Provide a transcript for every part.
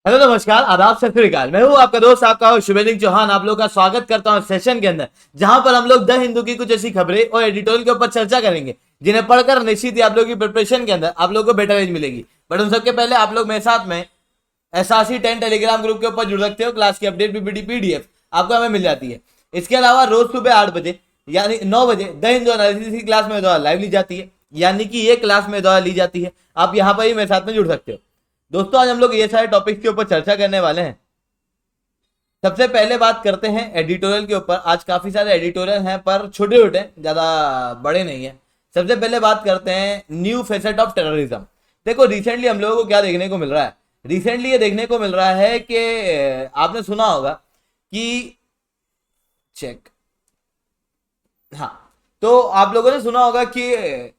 Hello नमस्कार आदाब सत श्री अकाल। मैं हूं आपका दोस्त आपका शुभेंद्र चौहान। आप लोग का स्वागत करता हूं सेशन के अंदर, जहां पर हम लोग द हिंदू की कुछ ऐसी खबरें और एडिटोरियल के ऊपर चर्चा करेंगे जिन्हें पढ़कर निश्चित ही आप लोगों की प्रिपरेशन के अंदर आप लोगों को बेटर एज मिलेगी। बट उन सबके पहले आप लोग मेरे साथ में एसआरसी 10 टेलीग्राम ग्रुप के ऊपर जुड़ सकते हो। क्लास की अपडेट पीपीटी पीडीएफ आपको हमें मिल जाती है। इसके अलावा रोज सुबह 8 बजे यानी 9 बजे द हिंदू एनालिसिस की क्लास में द्वारा लाइव ली जाती है, यानी कि ये क्लास में द्वारा ली जाती है। आप यहाँ पर ही मेरे साथ में जुड़ सकते हो। दोस्तों आज हम लोग ये सारे टॉपिक्स के ऊपर चर्चा करने वाले हैं। सबसे पहले बात करते हैं एडिटोरियल के ऊपर। आज काफी सारे एडिटोरियल हैं पर छोटे छोटे, ज्यादा बड़े नहीं है। सबसे पहले बात करते हैं न्यू फेसेट ऑफ टेररिज्म। देखो रिसेंटली हम लोगों को क्या देखने को मिल रहा है। रिसेंटली ये देखने को मिल रहा है कि आपने सुना होगा कि चेक, हाँ, तो आप लोगों ने सुना होगा कि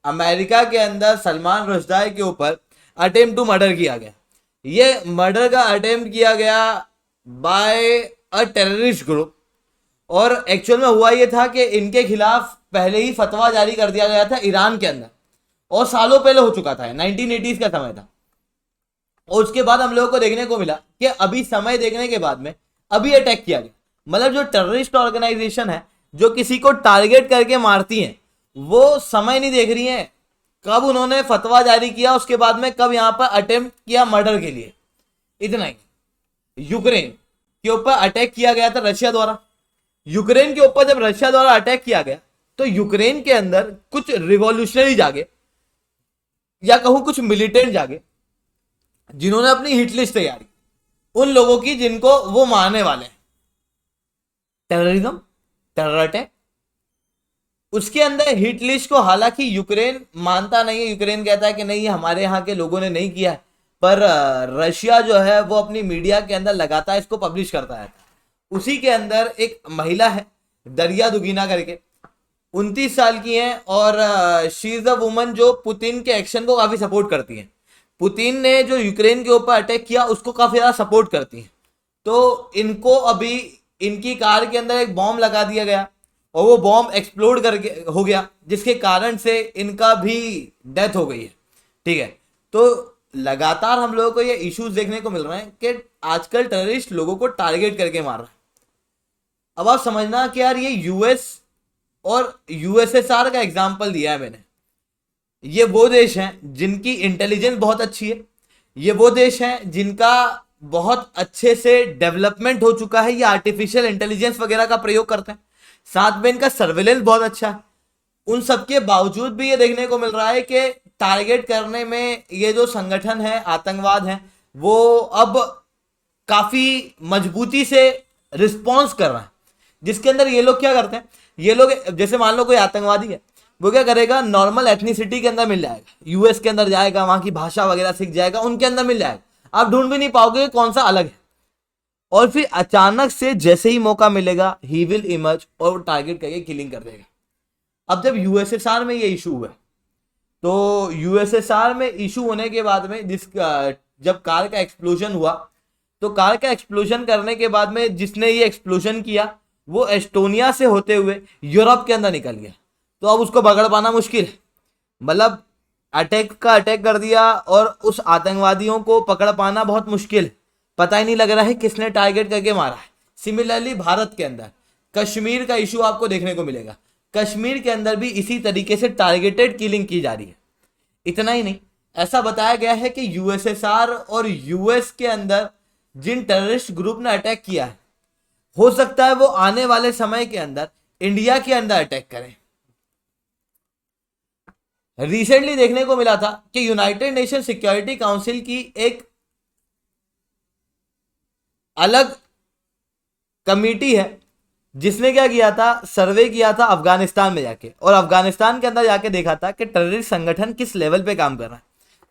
अमेरिका के अंदर सलमान रुश्दी के ऊपर अटेम्प्ट टू मर्डर किया गया। ये मर्डर का अटेम्प्ट किया गया बाय अ टेररिस्ट ग्रुप, और एक्चुअल में हुआ ये था कि इनके खिलाफ पहले ही फतवा जारी कर दिया गया था ईरान के अंदर, और सालों पहले हो चुका था, 1980s का समय था। और उसके बाद हम लोगों को देखने को मिला कि अभी समय देखने के बाद में अभी अटैक किया गया। मतलब जो टेररिस्ट ऑर्गेनाइजेशन है जो किसी को टारगेट करके मारती हैं, वो समय नहीं देख रही हैं कब उन्होंने फतवा जारी किया, उसके बाद में कब यहां पर अटेम्प्ट किया मर्डर के लिए। इतना ही। यूक्रेन के ऊपर अटैक किया गया था रशिया द्वारा। यूक्रेन के ऊपर जब रशिया द्वारा अटैक किया गया तो यूक्रेन के अंदर कुछ रिवॉल्यूशनरी जागे, या कहूं कुछ मिलिटेंट जागे, जिन्होंने अपनी हिट लिस्ट तैयार की उन लोगों की जिनको वो मारने वाले हैं। टेररिज्म, टेरर अटैक, उसके अंदर हिट लिस्ट को हालांकि यूक्रेन मानता नहीं है। यूक्रेन कहता है कि नहीं, हमारे यहाँ के लोगों ने नहीं किया है, पर रशिया जो है वो अपनी मीडिया के अंदर लगातार इसको पब्लिश करता है। उसी के अंदर एक महिला है दरिया दुगीना करके, 29 साल की है, और शी इज अ वुमन जो पुतिन के एक्शन को काफी सपोर्ट करती है। पुतिन ने जो यूक्रेन के ऊपर अटैक किया उसको काफी ज्यादा सपोर्ट करती है। तो इनको अभी इनकी कार के अंदर एक बॉम्ब लगा दिया गया, और वो बॉम्ब एक्सप्लोड करके हो गया, जिसके कारण से इनका भी डेथ हो गई है। ठीक है, तो लगातार हम लोगों को ये इश्यूज देखने को मिल रहे हैं कि आजकल टेररिस्ट लोगों को टारगेट करके मार रहा है। अब आप समझना कि यार ये यूएस और यूएसएसआर का एग्जाम्पल दिया है मैंने। ये वो देश हैं जिनकी इंटेलिजेंस बहुत अच्छी है, ये वो देश हैं जिनका बहुत अच्छे से डेवलपमेंट हो चुका है, ये आर्टिफिशियल इंटेलिजेंस वगैरह का प्रयोग करते हैं, साथ में इनका सर्वेलेंस बहुत अच्छा है। उन सबके बावजूद भी ये देखने को मिल रहा है कि टारगेट करने में ये जो संगठन है, आतंकवाद है, वो अब काफी मजबूती से रिस्पॉन्स कर रहा है। जिसके अंदर ये लोग क्या करते हैं, ये लोग जैसे मान लो कोई आतंकवादी है, वो क्या करेगा, नॉर्मल एथनिसिटी के अंदर मिल जाएगा, यूएस के अंदर जाएगा, वहां की भाषा वगैरह सीख जाएगा, उनके अंदर मिल जाएगा, आप ढूंढ भी नहीं पाओगे कौन सा अलग है। और फिर अचानक से जैसे ही मौका मिलेगा ही विल इमर्ज और टारगेट करके किलिंग कर देगा। अब जब यूएसएसआर में ये इशू हुआ, तो यूएसएसआर में इशू होने के बाद में जब कार का एक्सप्लोजन हुआ, तो कार का एक्सप्लोजन करने के बाद में जिसने ये एक्सप्लोजन किया वो एस्टोनिया से होते हुए यूरोप के अंदर निकल गया। तो अब उसको पकड़ पाना मुश्किल है। मतलब अटैक कर दिया और उस आतंकवादियों को पकड़ पाना बहुत मुश्किल है। पता ही नहीं लग रहा है किसने टारगेट करके मारा है। सिमिलरली भारत के अंदर कश्मीर का इशू आपको देखने को मिलेगा। कश्मीर के अंदर भी इसी तरीके से टारगेटेड किलिंग की जा रही है। इतना ही नहीं, ऐसा बताया गया है कि यूएसएसआर और यूएस के अंदर जिन टेररिस्ट ग्रुप ने अटैक किया है, हो सकता है वो आने वाले समय के अंदर इंडिया के अंदर अटैक करें। रिसेंटली देखने को मिला था कि यूनाइटेड नेशन सिक्योरिटी काउंसिल की एक अलग कमिटी है जिसने क्या किया था, सर्वे किया था अफगानिस्तान में जाके, और अफगानिस्तान के अंदर जाके देखा था कि टेररिस्ट संगठन किस लेवल पे काम कर रहा है।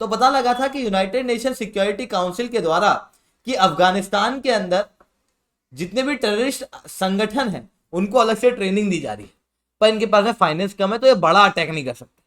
तो पता लगा था कि यूनाइटेड नेशन सिक्योरिटी काउंसिल के द्वारा कि अफगानिस्तान के अंदर जितने भी टेररिस्ट संगठन हैं उनको अलग से ट्रेनिंग दी जा रही है, पर इनके पास में फाइनेंस कम है, तो ये बड़ा अटैक नहीं कर सकते।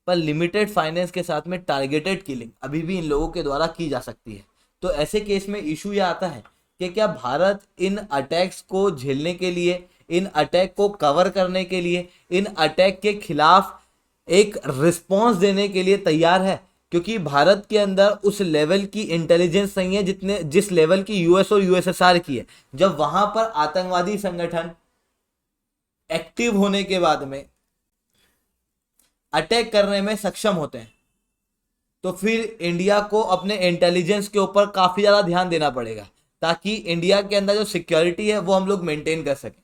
पर लिमिटेड फाइनेंस के साथ में टारगेटेड किलिंग अभी भी इन लोगों के द्वारा की जा सकती है। तो ऐसे केस में इशू यह आता है कि क्या भारत इन अटैक्स को झेलने के लिए, इन अटैक को कवर करने के लिए, इन अटैक के खिलाफ एक रिस्पॉन्स देने के लिए तैयार है, क्योंकि भारत के अंदर उस लेवल की इंटेलिजेंस नहीं है जिस लेवल की यूएस और यूएसएसआर की है। जब वहां पर आतंकवादी संगठन एक्टिव होने के बाद में अटैक करने में सक्षम होते हैं, तो फिर इंडिया को अपने इंटेलिजेंस के ऊपर काफी ज्यादा ध्यान देना पड़ेगा, ताकि इंडिया के अंदर जो सिक्योरिटी है वो हम लोग मेंटेन कर सकें।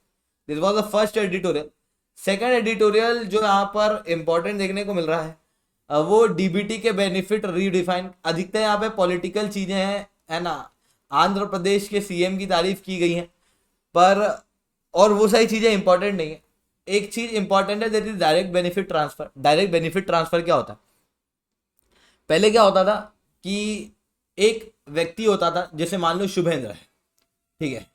This was the first editorial. Second editorial जो यहाँ पर इंपॉर्टेंट देखने को मिल रहा है वो डीबीटी के बेनिफिट रीडिफाइन। अधिकतर यहाँ पे पॉलिटिकल चीजें हैं, है ना। आंध्र प्रदेश के सीएम की तारीफ की गई है, पर और वो सारी चीजें इंपॉर्टेंट नहीं है। एक चीज इंपॉर्टेंट है, that is direct benefit transfer. Direct benefit transfer क्या होता है? पहले क्या होता था कि एक व्यक्ति होता था, जैसे मान लो शुभेंद्र है, ठीक है,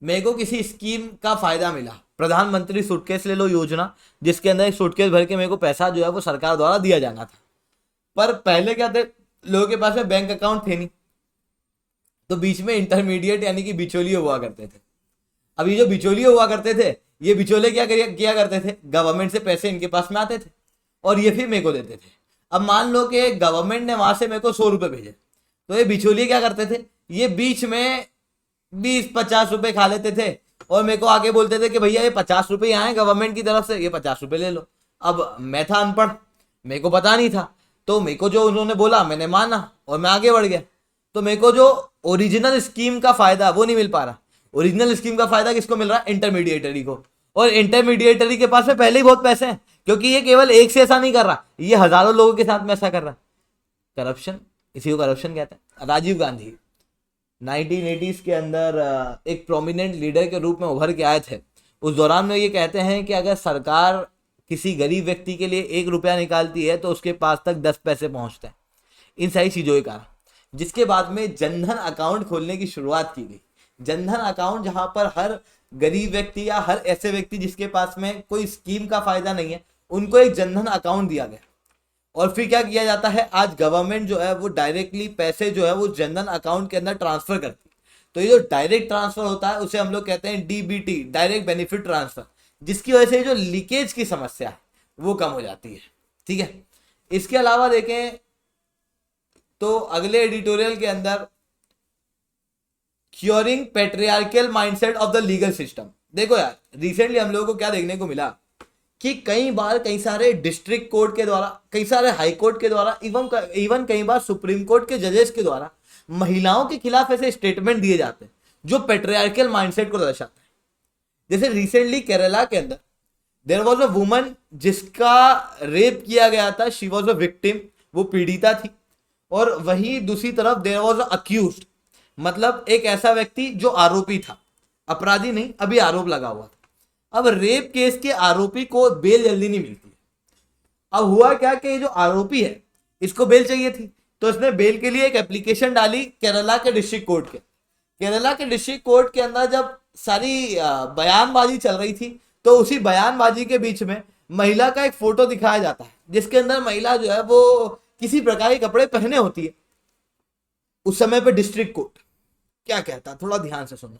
मेरे को किसी स्कीम का फायदा मिला, प्रधानमंत्री सूटकेस ले लो योजना, जिसके अंदर एक सूटकेस भर के मेरे को पैसा जो है वो सरकार द्वारा दिया जाना था। पर पहले क्या थे, लोगों के पास में बैंक अकाउंट थे नहीं, तो बीच में इंटरमीडिएट यानी कि बिचौलिए हुआ करते थे। अब ये जो बिचौलिए हुआ करते थे, ये बिचौले किया करते थे, गवर्नमेंट से पैसे इनके पास में आते थे और ये फिर मेरे को देते थे। अब मान लो कि गवर्नमेंट ने वहां से मेरे को 100 रुपए भेजे, तो ये बिचौलिए क्या करते थे, ये बीच में 20-50 रुपए खा लेते थे और मेरे को आके बोलते थे कि भैया ये 50 रुपए आए गवर्नमेंट की तरफ से, ये 50 रुपए ले लो। अब मैं था अनपढ़, मेरे को पता नहीं था, तो मेरे को जो उन्होंने बोला मैंने माना और मैं आगे बढ़ गया। तो मेरे को जो ओरिजिनल स्कीम का फायदा वो नहीं मिल पा रहा। ओरिजिनल स्कीम का फायदा किसको मिल रहा है? इंटरमीडिएटरी को। और इंटरमीडिएटरी के पास में पहले ही बहुत पैसे हैं, क्योंकि ये केवल एक से ऐसा नहीं कर रहा, ये हजारों लोगों के साथ में ऐसा कर रहा है। करप्शन, इसी को करप्शन कहते हैं। राजीव गांधी 1980s के अंदर एक प्रोमिनेंट लीडर के रूप में उभर के आए थे। उस दौरान में ये कहते हैं कि अगर सरकार किसी गरीब व्यक्ति के लिए 1 रुपया निकालती है तो उसके पास तक 10 पैसे पहुंचते हैं, इन सारी चीजों के कारण। जिसके बाद में जनधन अकाउंट खोलने की शुरुआत की गई। जनधन अकाउंट जहां पर हर गरीब व्यक्ति या हर ऐसे व्यक्ति जिसके पास में कोई स्कीम का फायदा नहीं है, उनको एक जनधन अकाउंट दिया गया। और फिर क्या किया जाता है, आज गवर्नमेंट जो है वो डायरेक्टली पैसे जो है वो जनधन अकाउंट के अंदर ट्रांसफर करती है। तो ये जो डायरेक्ट ट्रांसफर होता है उसे हम लोग कहते हैं डीबीटी, डायरेक्ट बेनिफिट ट्रांसफर, जिसकी वजह से जो लीकेज की समस्या है वो कम हो जाती है। ठीक है, इसके अलावा देखें तो अगले एडिटोरियल के अंदर curing patriarchal mindset of the legal system. देखो यार, रिसेंटली हम लोगों को क्या देखने को मिला कि कई बार कई सारे डिस्ट्रिक्ट कोर्ट के द्वारा, कई सारे हाई कोर्ट के द्वारा, इवन कई बार सुप्रीम कोर्ट के जजेस के द्वारा महिलाओं के खिलाफ ऐसे स्टेटमेंट दिए जाते हैं जो पेट्रियार्कल माइंडसेट को दर्शाते हैं। जैसे रिसेंटली केरला के अंदर देयर वाज अ वुमन जिसका रेप किया गया था, शी वाज अ विक्टिम, वो पीड़िता थी। और वही दूसरी तरफ देयर वाज अ अक्यूज्ड, मतलब एक ऐसा व्यक्ति जो आरोपी था, अपराधी नहीं, अभी आरोप लगा हुआ था। अब रेप केस के आरोपी को बेल जल्दी नहीं मिलती। अब हुआ क्या कि जो आरोपी है इसको बेल चाहिए थी, तो इसने बेल के लिए एक एप्लीकेशन डाली केरला के डिस्ट्रिक्ट कोर्ट के। केरला के डिस्ट्रिक्ट कोर्ट के अंदर जब सारी बयानबाजी चल रही थी, तो उसी बयानबाजी के बीच में महिला का एक फोटो दिखाया जाता है, जिसके अंदर महिला जो है वो किसी प्रकार के कपड़े पहने होती है। उस समय पे डिस्ट्रिक्ट कोर्ट क्या कहता है, थोड़ा ध्यान से सुनना।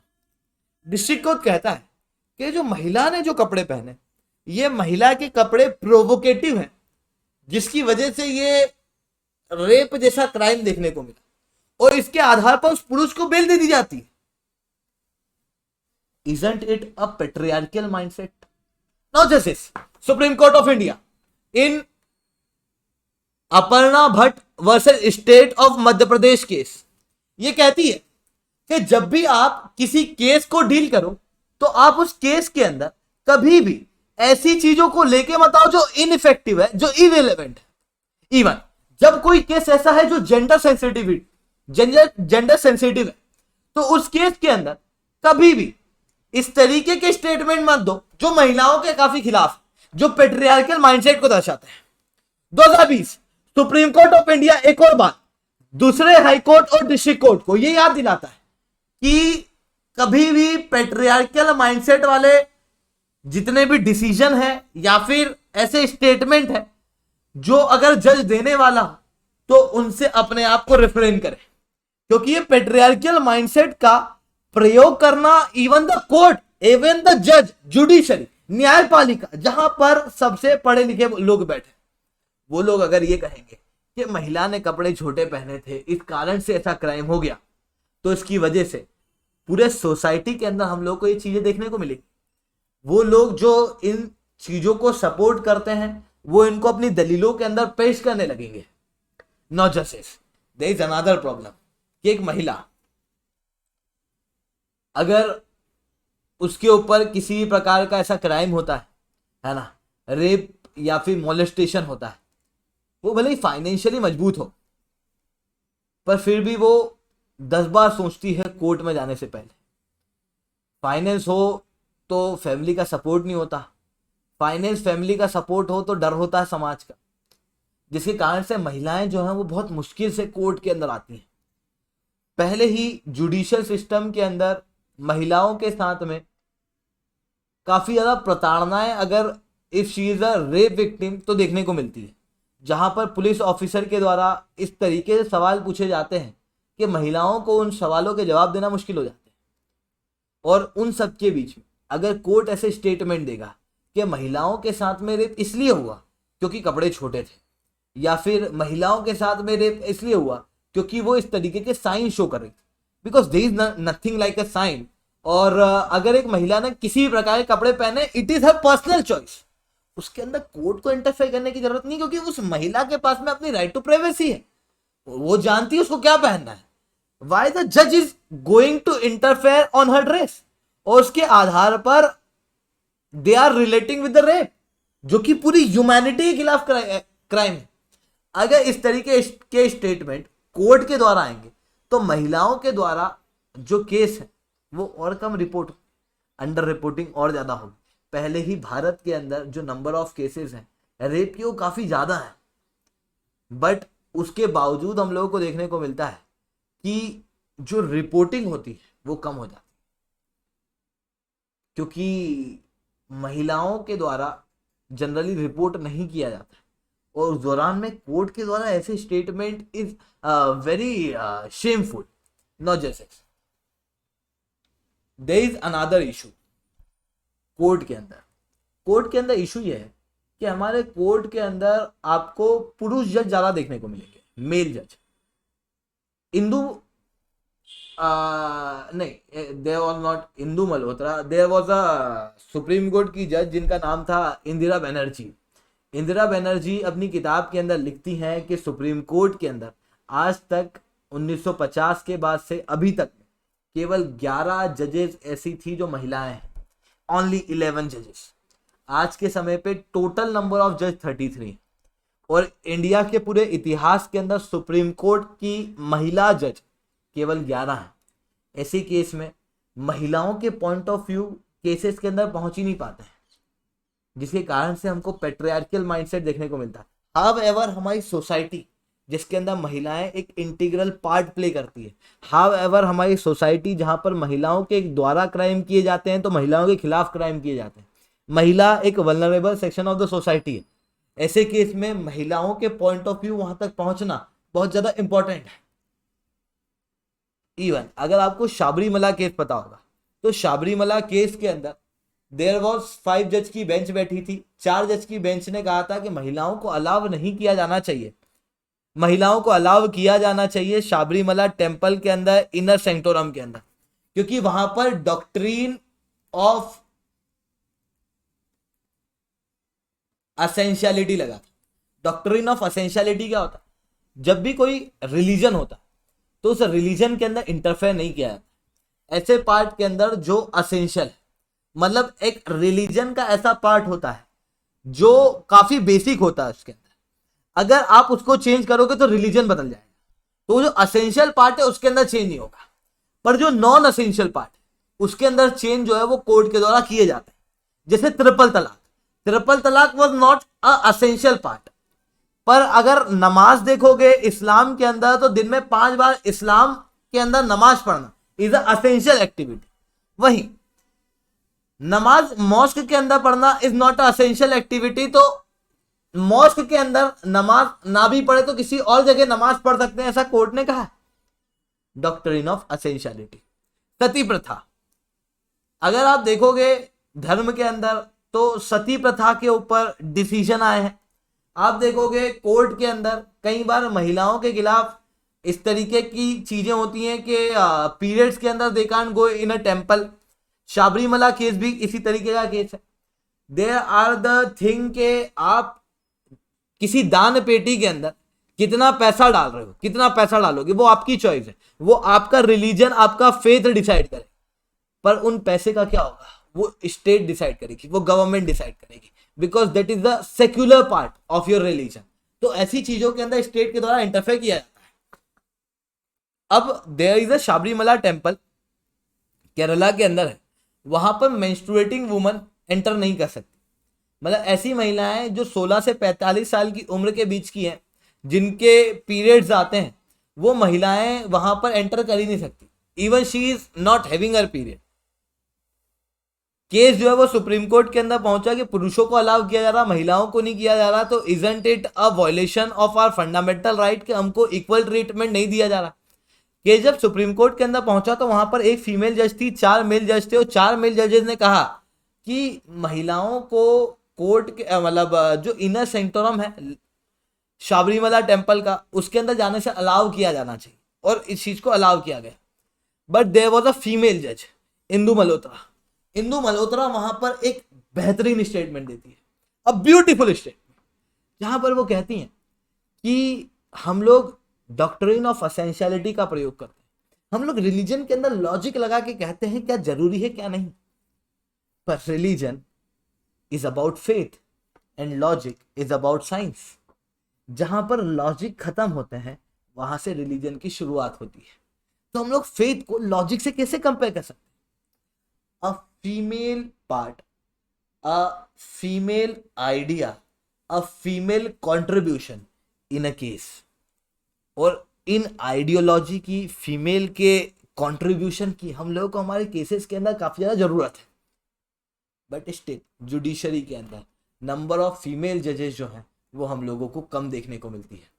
डिस्ट्रिक्ट कोर्ट कहता है कि जो महिला ने जो कपड़े पहने, ये महिला के कपड़े प्रोवोकेटिव हैं, जिसकी वजह से ये रेप जैसा क्राइम देखने को मिला, और इसके आधार पर उस पुरुष को बेल दे दी जाती है। Isn't it a patriarchal mindset? Now justice, Supreme Court of India in Aparna Bhatt versus state of Madhya Pradesh case, ये कहती है कि जब भी आप किसी केस को डील करो तो आप उस केस के अंदर कभी भी ऐसी चीजों को लेके मत आओ जो इनइफेक्टिव है, जो इरेलेवेंट है। इवन जब कोई केस ऐसा है जो जेंडर सेंसिटिव है, तो उस केस के अंदर कभी भी इस तरीके के स्टेटमेंट मत दो जो महिलाओं के काफी खिलाफ, जो पेट्रियार्कल माइंडसेट को दर्शाते हैं। 2020 सुप्रीम कोर्ट ऑफ इंडिया एक और बात दूसरे हाई कोर्ट और डिस्ट्रिक्ट कोर्ट को यह याद दिलाता है कि कभी भी पेट्रियार्कल माइंडसेट वाले जितने भी डिसीजन है या फिर ऐसे स्टेटमेंट है जो अगर जज देने वाला तो उनसे अपने आप को रिफ्रेन करें, क्योंकि ये पेट्रियार्कल माइंडसेट का प्रयोग करना even the court, even the जज, जुडिशरी, न्यायपालिका, जहां पर सबसे पढ़े लिखे लोग बैठे, वो लोग अगर ये कहेंगे कि महिला ने कपड़े छोटे पहने थे, इस कारण से ऐसा क्राइम हो गया, तो इसकी वजह से पूरे सोसाइटी के अंदर हम लोग को ये चीजें देखने को मिली। वो लोग जो इन चीजों को सपोर्ट करते हैं वो इनको अपनी दलीलों के अंदर पेश करने लगेंगे। Not just this, there is another problem कि एक महिला अगर उसके ऊपर किसी भी प्रकार का ऐसा क्राइम होता है ना, रेप या फिर मोलेस्टेशन होता है, वो भले ही फाइनेंशियली मजबूत हो पर फिर भी वो 10 बार सोचती है कोर्ट में जाने से पहले। फाइनेंस हो तो फैमिली का सपोर्ट नहीं होता, फाइनेंस फैमिली का सपोर्ट हो तो डर होता है समाज का, जिसके कारण से महिलाएं जो हैं वो बहुत मुश्किल से कोर्ट के अंदर आती हैं। पहले ही जुडिशियल सिस्टम के अंदर महिलाओं के साथ में काफी ज्यादा प्रताड़नाएं, अगर if she is a rape victim, तो देखने को मिलती है, जहां पर पुलिस ऑफिसर के द्वारा इस तरीके से सवाल पूछे जाते हैं कि महिलाओं को उन सवालों के जवाब देना मुश्किल हो जाते हैं। और उन सब के बीच में अगर कोर्ट ऐसे स्टेटमेंट देगा कि महिलाओं के साथ में रेप इसलिए हुआ क्योंकि कपड़े छोटे थे, या फिर महिलाओं के साथ में रेप इसलिए हुआ क्योंकि वो इस तरीके के साइन शो कर रही थी, because there is nothing like a sign. और अगर एक महिला ने किसी भी प्रकार के कपड़े पहने, it is her personal choice, उसके अंदर कोर्ट को इंटरफेयर करने की जरूरत नहीं, क्योंकि उस महिला के पास में अपनी राइट टू प्राइवेसी है, वो जानती है उसको क्या पहनना है। वाई द जज is going to interfere on her dress, और उसके आधार पर they are relating with the rape, जो कि पूरी ह्यूमैनिटी के खिलाफ क्राइम है। अगर इस तरीके के स्टेटमेंट कोर्ट के द्वारा आएंगे तो महिलाओं के द्वारा जो केस है वो और कम रिपोर्ट, अंडर रिपोर्टिंग और ज्यादा होगी। पहले ही भारत के अंदर जो नंबर ऑफ केसेस हैं रेप की वो काफी ज्यादा है, बट उसके बावजूद हम लोगों को देखने को मिलता है कि जो रिपोर्टिंग होती है वो कम हो जाती है, क्योंकि महिलाओं के द्वारा जनरली रिपोर्ट नहीं किया जाता है। और उस दौरान में कोर्ट के द्वारा ऐसे statement is very shameful. Not just this, there is another issue court के अंदर इशू ये है कि हमारे कोर्ट के अंदर आपको पुरुष जज ज्यादा देखने को मिलेंगे, मेल जज। इंदू नहीं, there was not Indu Malhotra, there was a supreme court की जज जिनका नाम था इंदिरा बनर्जी। इंदिरा बनर्जी अपनी किताब के अंदर लिखती हैं कि सुप्रीम कोर्ट के अंदर आज तक 1950 के बाद से अभी तक केवल 11 जजेस ऐसी थी जो महिलाएं हैं, ओनली 11 जजेस। आज के समय पे टोटल नंबर ऑफ जज 33, और इंडिया के पूरे इतिहास के अंदर सुप्रीम कोर्ट की महिला जज केवल 11 हैं। ऐसे केस में महिलाओं के पॉइंट ऑफ व्यू केसेस के अंदर पहुंच ही नहीं पाते हैं, जिसके कारण से हमको पेट्रियार्कल माइंडसेट देखने को मिलता है। हाउएवर हमारी सोसाइटी जिसके अंदर महिलाएं एक इंटीग्रल पार्ट प्ले करती है, हाउएवर हमारी सोसाइटी जहां पर महिलाओं के द्वारा क्राइम किए जाते हैं तो महिलाओं के खिलाफ क्राइम किए जाते हैं, महिला एक vulnerable section of the society है। ऐसे केस में महिलाओं के पॉइंट ऑफ व्यू वहां तक पहुंचना बहुत ज्यादा इंपॉर्टेंट है। इवन अगर आपको शाबरीमला केस पता होगा तो शाबरीमला केस के अंदर देयर वॉज 5 जज की बेंच बैठी थी। 4 जज की बेंच ने कहा था कि महिलाओं को अलाव नहीं किया जाना चाहिए, महिलाओं को अलाव किया जाना चाहिए शाबरीमला टेम्पल के अंदर, इनर सेंक्टोरम के अंदर, क्योंकि वहां पर डॉक्ट्रीन ऑफ असेंशियलिटी लगा था। डॉक्ट्रीन ऑफ असेंशियलिटी क्या होता? जब भी कोई रिलीजन होता तो उस रिलीजन के अंदर इंटरफेयर नहीं किया जाता। ऐसे पार्ट के अंदर जो असेंशियल, मतलब एक रिलीजन का ऐसा पार्ट होता है जो काफी बेसिक होता है, उसके अंदर अगर आप उसको चेंज करोगे तो रिलीजन बदल जाएगा। तो जो असेंशियल पार्ट है उसके अंदर चेंज नहीं होगा, पर जो नॉन असेंशियल पार्ट है उसके अंदर चेंज जो है वो कोर्ट के द्वारा किए जाते हैं। जैसे ट्रिपल तलाक was not a essential part, पर अगर नमाज देखोगे इस्लाम के अंदर तो दिन में 5 बार इस्लाम के अंदर नमाज पढ़ना इज अ असेंशियल एक्टिविटी। वही नमाज मॉस्क के अंदर पढ़ना is not a essential activity. तो मॉस्क के अंदर नमाज ना भी पढ़े तो किसी और जगह नमाज पढ़ सकते हैं, ऐसा कोर्ट ने कहा। Doctrine of essentiality. सती प्रथा, अगर आप देखोगे धर्म के अंदर तो सती प्रथा के ऊपर डिसीजन आए हैं। आप देखोगे कोर्ट के अंदर कई बार महिलाओं के खिलाफ इस तरीके की चीजें होती हैं कि पीरियड्स के अंदर they can't go in a temple. Sabarimala case भी इसी तरीके का केस है। देयर आर द थिंग के आप किसी दान पेटी के अंदर कितना पैसा डाल रहे हो, कितना पैसा डालोगे, वो आपकी चॉइस है, वो आपका रिलीजन, आपका फेथ डिसाइड करे। पर उन पैसे का क्या होगा, वो स्टेट डिसाइड करेगी, वो गवर्नमेंट डिसाइड करेगी, because that is the secular part of your religion. तो ऐसी चीजों के अंदर स्टेट के द्वारा इंटरफेयर किया जाता है। अब there is a Sabarimala temple, Kerala के अंदर है, वहां पर मेंस्ट्रुएटिंग वुमन एंटर नहीं कर सकती। मतलब ऐसी महिलाएं जो 16 से 45 साल की उम्र के बीच की हैं, जिनके पीरियड्स आते हैं, वो महिलाएं वहां पर एंटर कर ही नहीं सकती। Even she is not having her period. Case जो है वो सुप्रीम कोर्ट के अंदर पहुंचा कि पुरुषों को अलाउ किया जा रहा, महिलाओं को नहीं किया जा रहा। तो isn't it a violation of our fundamental right कि हमको इक्वल ट्रीटमेंट नहीं दिया जा रहा। केस जब सुप्रीम कोर्ट के अंदर पहुंचा तो वहां पर एक फीमेल जज थी, 4 मेल जज थे, और 4 मेल जजेस ने कहा कि महिलाओं को कोर्ट के मतलब जो इनर सेंक्टोरम है शबरीमला टेम्पल का, उसके अंदर जाने से अलाउ किया जाना चाहिए, और इस चीज को अलाउ किया गया। But there was a female जज, इंदु मल्होत्रा। इंदु मल्होत्रा वहां पर एक बेहतरीन स्टेटमेंट देती है, अ ब्यूटीफुल स्टेटमेंट, जहां पर वो कहती हैं कि हम लोग डॉक्ट्रिन ऑफ एसेंशियलिटी का प्रयोग करते हैं, हम लोग रिलीजन के अंदर लॉजिक लगा के कहते हैं क्या जरूरी है क्या नहीं। पर religion is about faith and logic is about science. जहां पर लॉजिक खत्म होते हैं वहां से रिलीजन की शुरुआत होती है। तो हम लोग फेथ को लॉजिक से कैसे कंपेयर कर सकते हैं। A female part, a female idea, a female contribution in a case, और इन आइडियोलॉजी की, फीमेल के कंट्रीब्यूशन की हम लोगों को हमारे केसेस के अंदर काफी ज्यादा जरूरत है। बट स्टिल जुडिशरी के अंदर नंबर ऑफ फीमेल जजेस जो हैं वो हम लोगों को कम देखने को मिलती है।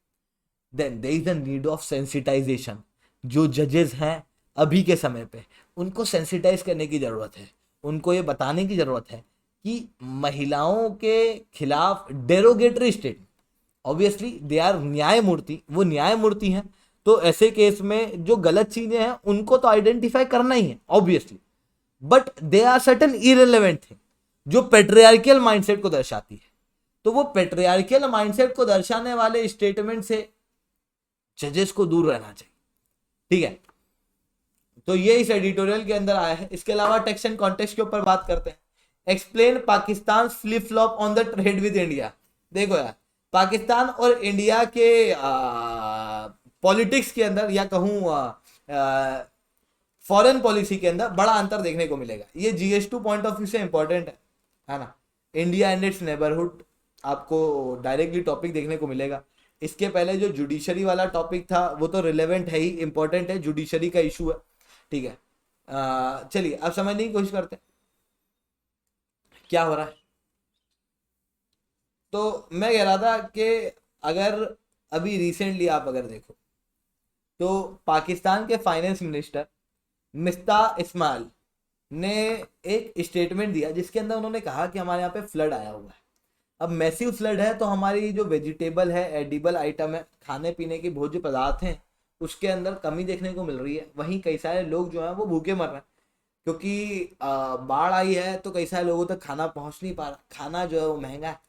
Then there is the need of sensitization. जो जजेस हैं अभी के समय पे, उनको सेंसिटाइज करने की जरूरत है। उनको ये बताने की जरूरत है कि महिलाओं के खिलाफ derogatory statement, obviously they are न्यायमूर्ति, वो न्यायमूर्ति हैं, तो ऐसे केस में जो गलत चीजें हैं उनको तो आइडेंटिफाई करना ही है obviously. But they are certain irrelevant thing जो पेट्रियार्कियल माइंडसेट को दर्शाती है। तो वो पेट्रियार्कियल माइंडसेट को दर्शाने वाले स्टेटमेंट से जजेस को दूर रहना चाहिए। ठीक है, तो ये इस एडिटोरियल के अंदर आया है। इसके अलावा टेक्स्ट एंड कॉन्टेक्स्ट के ऊपर बात करते हैं। Explain Pakistan flip flop on the trade with India. देखो यार, पाकिस्तान और इंडिया के पॉलिटिक्स के अंदर, या कहूँ फॉरेन पॉलिसी के अंदर बड़ा अंतर देखने को मिलेगा। ये GS2 पॉइंट ऑफ व्यू से इंपॉर्टेंट है ना। इंडिया एंड इट्स नेबरहुड आपको डायरेक्टली टॉपिक देखने को मिलेगा। इसके पहले जो जुडिशरी वाला टॉपिक था वो तो रिलेवेंट है ही, इंपॉर्टेंट है, जुडिशरी का इशू है। ठीक है, चलिए अब समझने की कोशिश करते हैं क्या हो रहा है। तो मैं कह रहा था कि अगर अभी रिसेंटली आप अगर देखो तो पाकिस्तान के फाइनेंस मिनिस्टर मिफ्ता इस्माइल ने एक स्टेटमेंट दिया जिसके अंदर उन्होंने कहा कि हमारे यहाँ पे फ्लड आया हुआ है। अब मैसिव फ्लड है तो हमारी जो वेजिटेबल है, एडिबल आइटम है, खाने पीने के भोज्य पदार्थ हैं, उसके अंदर कमी देखने को मिल रही है। वहीं कई सारे लोग जो हैं वो भूखे मर रहे हैं, क्योंकि बाढ़ आई है तो कई सारे लोगों तक खाना पहुंच नहीं पा रहा, खाना जो है वो महंगा है।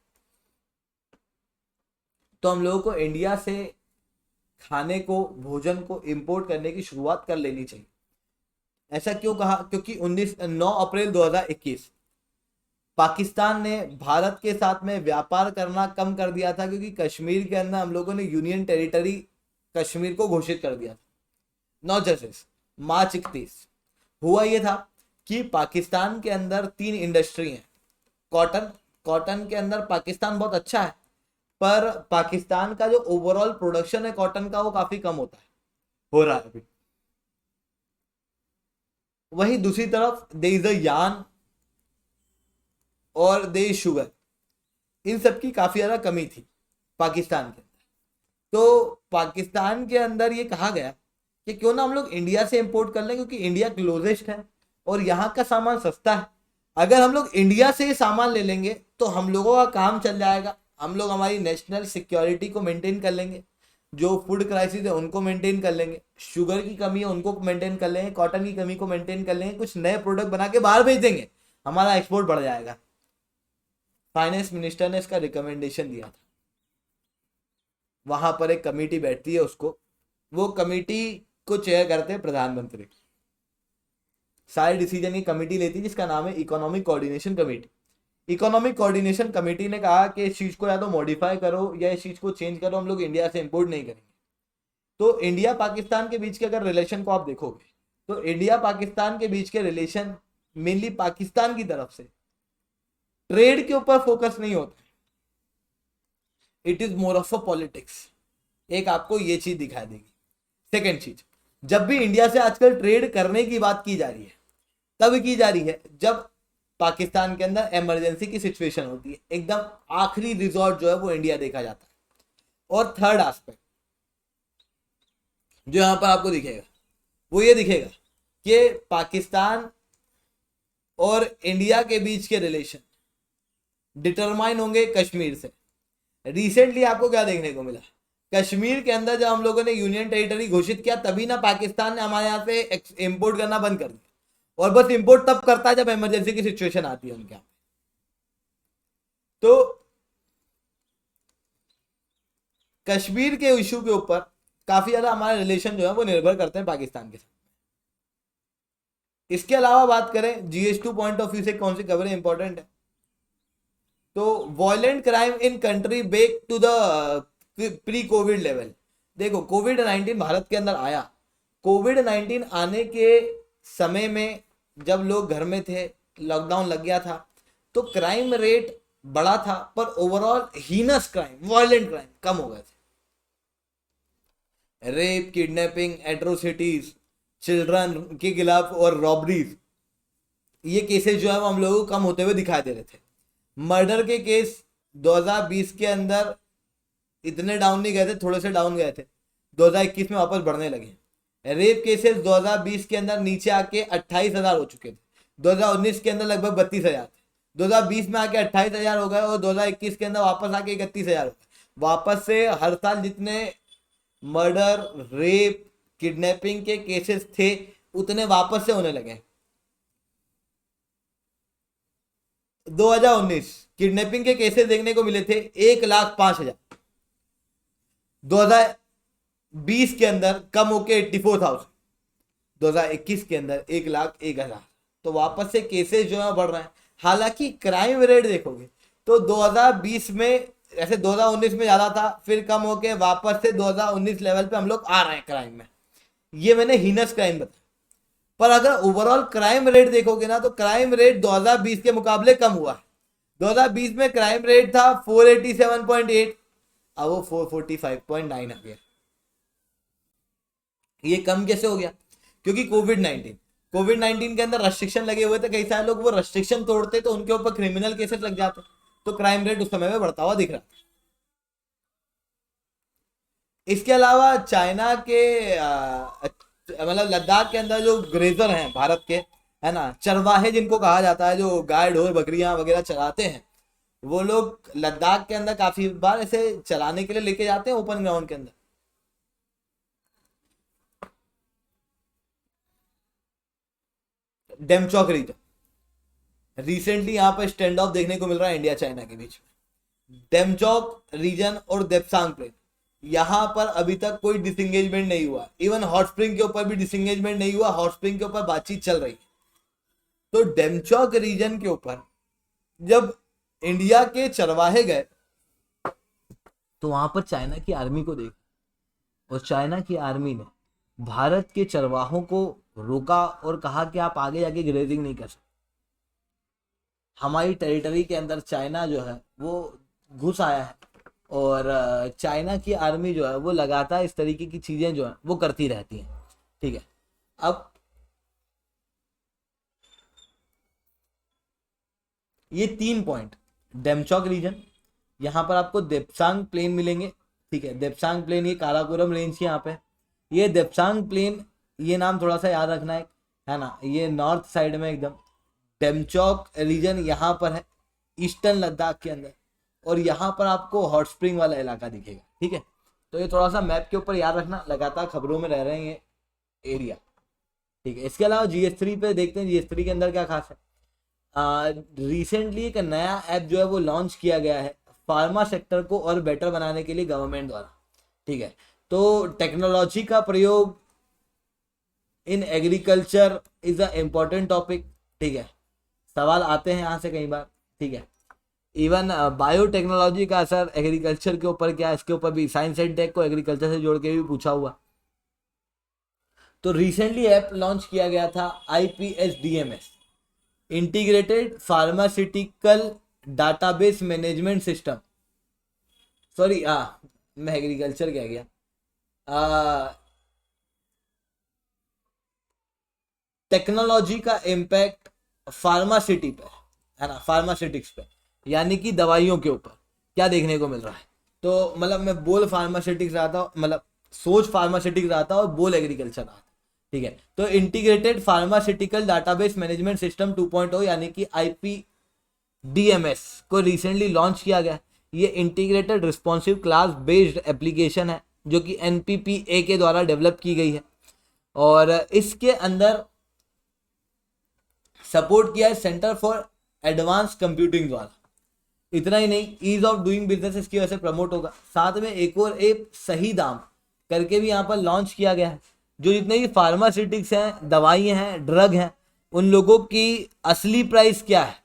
तो हम लोगों को इंडिया से खाने को, भोजन को इंपोर्ट करने की शुरुआत कर लेनी चाहिए। ऐसा क्यों कहा? क्योंकि 9 अप्रैल 2021 पाकिस्तान ने भारत के साथ में व्यापार करना कम कर दिया था, क्योंकि कश्मीर के अंदर हम लोगों ने यूनियन टेरिटरी कश्मीर को घोषित कर दिया था। 9 जस्टिस मार्च 31 हुआ ये था कि पाकिस्तान के अंदर 3 इंडस्ट्री हैं। कॉटन के अंदर पाकिस्तान बहुत अच्छा है, पर पाकिस्तान का जो ओवरऑल प्रोडक्शन है कॉटन का वो काफी कम हो रहा है अभी। वहीं दूसरी तरफ देयर इज अ यार्न और देयर इज शुगर। इन सब की काफी ज्यादा कमी थी पाकिस्तान के अंदर। तो पाकिस्तान के अंदर ये कहा गया कि क्यों ना हम लोग इंडिया से इंपोर्ट कर लें, क्योंकि इंडिया क्लोजेस्ट है और यहाँ का सामान सस्ता है। अगर हम लोग इंडिया से सामान ले लेंगे तो हम लोगों का काम चल जाएगा, हम लोग हमारी नेशनल सिक्योरिटी को मेंटेन कर लेंगे, जो फूड क्राइसिस है उनको मेंटेन कर लेंगे, शुगर की कमी है उनको मेंटेन कर लेंगे, कॉटन की कमी को मेंटेन कर लेंगे, कुछ नए प्रोडक्ट बना के बाहर भेज देंगे, हमारा एक्सपोर्ट बढ़ जाएगा। फाइनेंस मिनिस्टर ने इसका रिकमेंडेशन दिया था। वहां पर एक कमेटी बैठती है, उसको वो कमेटी को चेयर करते हैं प्रधानमंत्री। सारे डिसीजन की कमेटी लेती है जिसका नाम है economic coordination committee. Economic coordination committee ने कहा कि इस चीज को या तो मॉडिफाई करो या इस चीज को चेंज करो, हम लोग इंडिया से इंपोर्ट नहीं करेंगे। तो इंडिया पाकिस्तान के बीच के अगर रिलेशन को आप देखोगे तो इंडिया पाकिस्तान के बीच के रिलेशन मेनली पाकिस्तान की तरफ से ट्रेड के ऊपर फोकस नहीं होता, it is more of a politics. एक आपको ये चीज दिखा देगी। सेकेंड चीज, जब भी इंडिया से आजकल ट्रेड करने की बात की जा रही है तब की जा रही है जब पाकिस्तान के अंदर इमरजेंसी की सिचुएशन होती है, एकदम आखिरी रिजॉर्ट जो है वो इंडिया देखा जाता है। और थर्ड एस्पेक्ट जो यहां पर आपको दिखेगा वो ये दिखेगा कि पाकिस्तान और इंडिया के बीच के रिलेशन डिटरमाइन होंगे कश्मीर से। रिसेंटली आपको क्या देखने को मिला, कश्मीर के अंदर जब हम लोगों ने यूनियन टेरिटरी घोषित किया तभी ना पाकिस्तान ने हमारे यहाँ से इंपोर्ट करना बंद कर दिया, और बस इंपोर्ट तब करता है जब इमरजेंसी की सिचुएशन आती है उनके यहाँ। तो कश्मीर के इशू के ऊपर काफी ज्यादा हमारे रिलेशन जो है वो निर्भर करते हैं पाकिस्तान के साथ। इसके अलावा बात करें GS2 पॉइंट ऑफ व्यू से कौन सी खबरें इंपॉर्टेंट है, तो violent crime in country back to the pre covid level. देखो कोविड-19 भारत के अंदर आया, कोविड-19 आने के समय में जब लोग घर में थे, लॉकडाउन लग गया था, तो क्राइम रेट बढ़ा था, पर overall heinous crime, violent crime कम हो गए थे। रेप, किडनैपिंग, एट्रोसिटीज, चिल्ड्रन के खिलाफ और रॉबरीज, ये केसेस जो है वो हम लोगों को कम होते हुए दिखाई दे रहे थे। मर्डर के केस 2020 के अंदर इतने डाउन नहीं गए थे, थोड़े से डाउन गए थे, 2021 में वापस बढ़ने लगे। रेप केसेस 2020 के अंदर नीचे आके 28,000 हो चुके थे, 2019 के अंदर लगभग 32,000 थे, 2020 में आके 28,000 हो गए और 2021 के अंदर वापस आके 31,000 हो गए। वापस से हर साल जितने मर्डर, रेप, किडनैपिंग के केसेस थे उतने वापस से होने लगे। 2019 किडनैपिंग के केसेस देखने को मिले थे 1,05,000, 2020 के अंदर कम होके 84,000, 2021 के अंदर 1,01,000। तो वापस से केसेस जो है बढ़ रहे हैं। हालांकि क्राइम रेट देखोगे तो 2020 में ऐसे 2019 में ज्यादा था, फिर कम होके वापस से 2019 लेवल पे हम लोग आ रहे हैं क्राइम में। ये मैंने हीनस क्राइम बताया, पर अगर ओवरऑल क्राइम रेट देखोगे ना तो क्राइम रेट 2020 के मुकाबले कम हुआ है। 2020 में क्राइम रेट था 487.8, अब वो 445.9 आ गया। ये कम कैसे हो गया? क्योंकि कोविड-19 के अंदर रेस्ट्रिक्शन लगे हुए थे, कई सारे लोग वो रेस्ट्रिक्शन तोड़ते तो उनके ऊपर क्रिमिनल केसेस लग जाते, तो क्राइम रेट उस समय में बढ़ता हुआ दिख रहा। इसके अलावा चाइना के मतलब लद्दाख के अंदर जो ग्रेजर हैं भारत के, है ना, चरवाहे जिनको कहा जाता है, जो गाय ढोर बकरियां वगैरह चराते हैं, वो लोग लद्दाख के अंदर काफी बार ऐसे चलाने के लिए लेके जाते हैं ओपन ग्राउंड के अंदर। डेमचौक रीजन, रिसेंटली यहाँ पर स्टैंड ऑफ देखने को मिल रहा है इंडिया चाइना के बीच में। डेमचौक रीजन और देप्सांग प्लेन, यहां पर अभी तक कोई डिसंगेजमेंट नहीं हुआ। इवन हॉट स्प्रिंग के ऊपर भी डिसंगेजमेंट नहीं हुआ, हॉट स्प्रिंग के ऊपर बातचीत चल रही है। तो डेमचौक रीजन के ऊपर जब इंडिया के चरवाहे गए तो वहां पर चाइना की आर्मी को देखा, और चाइना की आर्मी ने भारत के चरवाहों को रोका और कहा कि आप आगे जाके ग्रेजिंग नहीं कर सकते। हमारी टेरिटरी के अंदर चाइना जो है वो घुस आया है, और चाइना की आर्मी जो है वो लगातार इस तरीके की चीजें जो है वो करती रहती हैं। ठीक है, अब ये 3 पॉइंट, डेमचौक रीजन, यहाँ पर आपको देप्सांग प्लेन मिलेंगे। ठीक है, देप्सांग प्लेन ये काराकोरम रेंज के यहाँ पे, ये देप्सांग प्लेन, ये नाम थोड़ा सा याद रखना है ना, ये नॉर्थ साइड में एकदम। डेमचौक रीजन यहाँ पर है ईस्टर्न लद्दाख के अंदर, और यहाँ पर आपको हॉट स्प्रिंग वाला इलाका दिखेगा। ठीक है, तो ये थोड़ा सा मैप के ऊपर याद रखना, लगातार खबरों में रह रहे हैं ये एरिया। ठीक है, इसके अलावा GS3 पे देखते हैं GS3 के अंदर क्या खास है। रिसेंटली एक नया ऐप जो है वो लॉन्च किया गया है फार्मा सेक्टर को और बेटर बनाने के लिए गवर्नमेंट द्वारा। ठीक है, तो टेक्नोलॉजी का प्रयोग in agriculture is a important topic. ठीक है, सवाल आते हैं यहाँ से कई बार। ठीक है, इवन बायोटेक्नोलॉजी का असर एग्रीकल्चर के ऊपर क्या है, इसके ऊपर भी साइंस एंड टेक को एग्रीकल्चर से जोड़ के भी पूछा हुआ। तो रिसेंटली ऐप लॉन्च किया गया था IPSDMS, integrated pharmaceutical database management system. Sorry, मैं एग्रीकल्चर क्या गया, टेक्नोलॉजी का इम्पैक्ट फार्मासिटी पे है ना, फार्मास्यूटिक्स पे, यानी कि दवाइयों के ऊपर क्या देखने को मिल रहा है। तो मतलब मैं बोल फार्मास्यूटिक्स रहा था, मतलब सोच फार्मास्यूटिक्स रहा था और बोल एग्रीकल्चर रहा था। ठीक है, तो integrated pharmaceutical database management system 2.0 यानी कि IPDMS को रिसेंटली लॉन्च किया गया। ये integrated responsive class based application है जो कि NPPA के द्वारा डेवलप की गई है और इसके अंदर सपोर्ट किया है सेंटर फॉर एडवांस कंप्यूटिंग द्वारा। इतना ही नहीं, ईज ऑफ डूइंग बिजनेस इसकी वजह से प्रमोट होगा। साथ में एक और एक सही दाम करके भी यहाँ पर लॉन्च किया गया है, जो जितने भी फार्मास्यूटिक्स हैं, दवाइयाँ हैं, ड्रग हैं, उन लोगों की असली प्राइस क्या है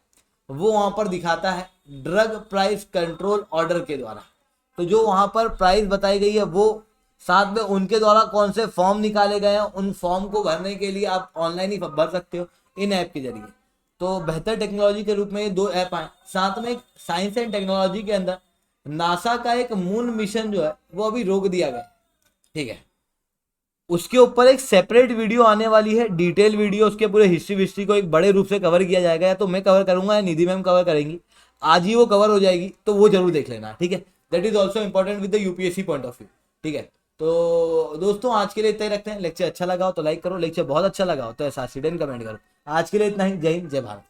वो वहाँ पर दिखाता है ड्रग प्राइस कंट्रोल ऑर्डर के द्वारा। तो जो वहाँ पर प्राइस बताई गई है वो, साथ में उनके द्वारा कौन से फॉर्म निकाले गए हैं, उन फॉर्म को भरने के लिए आप ऑनलाइन ही भर सकते हो इन ऐप के जरिए। तो बेहतर टेक्नोलॉजी के रूप में ये 2 ऐप आए। साथ में साइंस एंड टेक्नोलॉजी के अंदर नासा का एक मून मिशन जो है वो अभी रोक दिया गया। ठीक है, उसके ऊपर एक सेपरेट वीडियो आने वाली है, डिटेल वीडियो, उसके पूरे हिस्ट्री को एक बड़े रूप से कवर किया जाएगा, या तो मैं कवर करूंगा या निधि मैम कवर करेंगी। आज ही वो कवर हो जाएगी, तो वो जरूर देख लेना। ठीक है, that is also important with the UPSC point of view. ठीक है, तो दोस्तों आज के लिए इतना ही रखते हैं। लेक्चर अच्छा लगा हो तो लाइक करो, लेक्चर बहुत अच्छा लगा हो तो ऐसा कमेंट करो। आज के लिए इतना ही, जय हिंद, जय भारत।